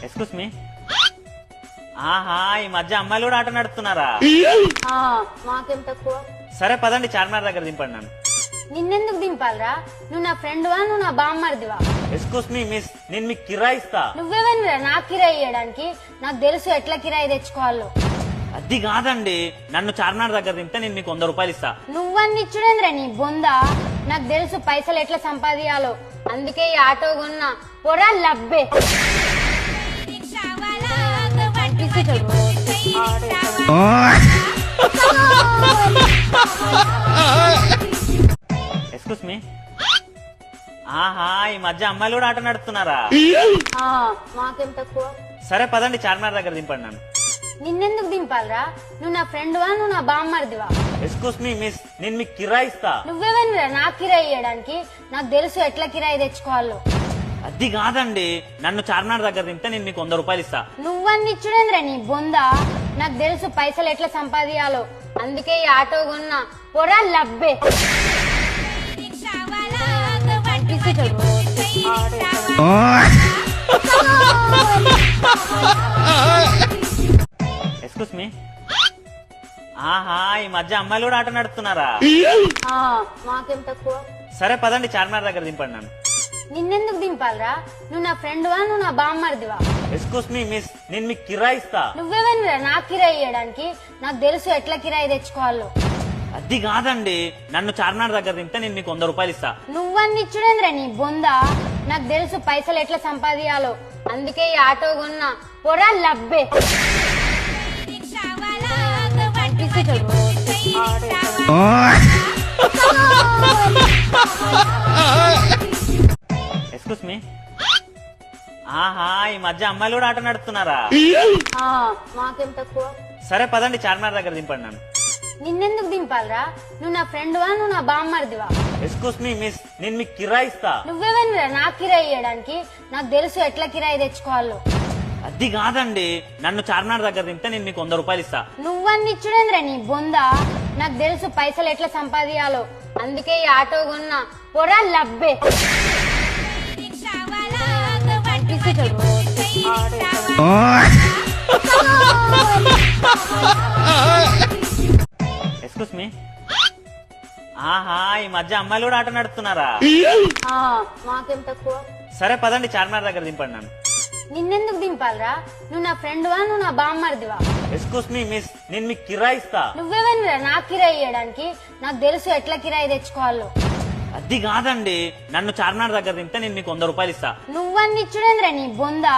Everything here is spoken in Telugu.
Excuse me. ఆహా, ఈ మధ్య అమ్మాయిలు కూడా ఆట నడుపుతున్నారా? మాకేం తక్కువ. సరే పదండి, చార్మినార్ దగ్గర దింపండి నన్ను. నిన్నెందుకు దింపాలరా? నువ్వు నా ఫ్రెండ్ వా, నువ్వు నా బామ్మర్దివా? ఎక్స్క్యూస్ మీ మిస్, నేను మీకు కిరాయి ఇస్తా. నువ్వెవరిరా నాకు కిరాయి ఇవ్వడానికి? నాకు తెలుసు ఎట్లా కిరాయి తెచ్చుకోవాలో. అది కాదండి, నన్ను చార్మినార్ దగ్గర దింపితే నేను మీకు 100 రూపాయలు ఇస్తా. నువ్వన్ని ఇచ్చుడేంద్రా నీ బొందా? నాకు తెలుసు పైసలు ఎట్లా సంపాదియాలో, అందుకే ఈ ఆటో కొన్నా. పొరా లబ్బే. Excuse me. ఆహా, ఈ మధ్య అమ్మాయిలు కూడా ఆట నడుపుతున్నారా? మాకేం తక్కువ. సరే పదండి, చార్మినార్ దగ్గర దింపండి నన్ను. నిన్నెందుకు దింపాలరా? నువ్వు నా ఫ్రెండ్ వా, నువ్వు నా బామ్మర్దివా? ఎక్స్క్యూస్ మీ మిస్, నేను మీకు కిరాయి ఇస్తా. నువ్వెవరిరా నాకు కిరాయి ఇవ్వడానికి? నాకు తెలుసు ఎట్లా కిరాయి తెచ్చుకోవాలో. అది కాదండి, నన్ను చార్మినార్ దగ్గర దింపితే నేను మీకు 100 రూపాయలు ఇస్తా. నువ్వన్ని ఇచ్చుడేంద్రా నీ బొందా? నాకు తెలుసు పైసలు ఎట్లా సంపాదియాలో, అందుకే ఈ ఆటో కొన్నా. పొరా లబ్బే. Excuse me. ఆహా, ఈ మధ్య అమ్మాయిలు కూడా ఆట నడుపుతున్నారా? మాకేం తక్కువ. సరే పదండి, చార్మినార్ దగ్గర దింపండి నన్ను. నిన్నెందుకు దింపాలరా? నువ్వు నా ఫ్రెండ్ వా, నువ్వు నా బామ్మర్దివా? ఎక్స్క్యూస్ మీ మిస్, నేను మీకు కిరాయి ఇస్తా. నువ్వెవరిరా నాకు కిరాయి ఇవ్వడానికి? నాకు తెలుసు ఎట్లా కిరాయి తెచ్చుకోవాలో. అది కాదండి, నన్ను చార్మినార్ దగ్గర దింపితే నేను మీకు 100 రూపాయలు ఇస్తా. నువ్వన్ని ఇచ్చుడేంద్రా నీ బొందా? నాకు తెలుసు పైసలు ఎట్లా సంపాదియాలో, అందుకే ఈ ఆటో కొన్నా. పొరా లబ్బే. Excuse me. ఆహా, ఈ మధ్య అమ్మాయిలు కూడా ఆట నడుపుతున్నారా? మాకేం తక్కువ. సరే పదండి, చార్మినార్ దగ్గర దింపండి నన్ను. నిన్నెందుకు దింపాలరా? నువ్వు నా ఫ్రెండ్ వా, నువ్వు నా బామ్మర్దివా? ఎక్స్క్యూస్ మీ మిస్, నేను మీకు కిరాయి ఇస్తా. నువ్వెవరిరా నాకు కిరాయి ఇవ్వడానికి? నాకు తెలుసు ఎట్లా కిరాయి తెచ్చుకోవాలో. అది కాదండి, నన్ను చార్మినార్ దగ్గర దింపితే నేను మీకు 100 రూపాయలు ఇస్తా. నువ్వన్ని ఇచ్చుడేంద్రా నీ బొందా? నాకు తెలుసు పైసలు ఎట్లా సంపాదియాలో, అందుకే ఈ ఆటో కొన్నా. పొరా లబ్బే. Excuse me. ఆహా, ఈ మధ్య అమ్మాయిలు కూడా ఆట నడుపుతున్నారా? మాకేం తక్కువ. సరే పదండి, చార్మినార్ దగ్గర దింపండి నన్ను. నిన్నెందుకు దింపాలరా? నువ్వు నా ఫ్రెండ్ వా, నువ్వు నా బామ్మర్దివా? ఎక్స్క్యూస్ మీ మిస్, నేను మీకు కిరాయి ఇస్తా. నువ్వెవరిరా నాకు కిరాయి ఇవ్వడానికి? నాకు తెలుసు ఎట్లా కిరాయి తెచ్చుకోవాలో. అది కాదండి, నన్ను చార్మినార్ దగ్గర దింపితే నేను మీకు 100 రూపాయలు ఇస్తా. నువ్వన్ని ఇచ్చుడేంద్రా నీ బొందా?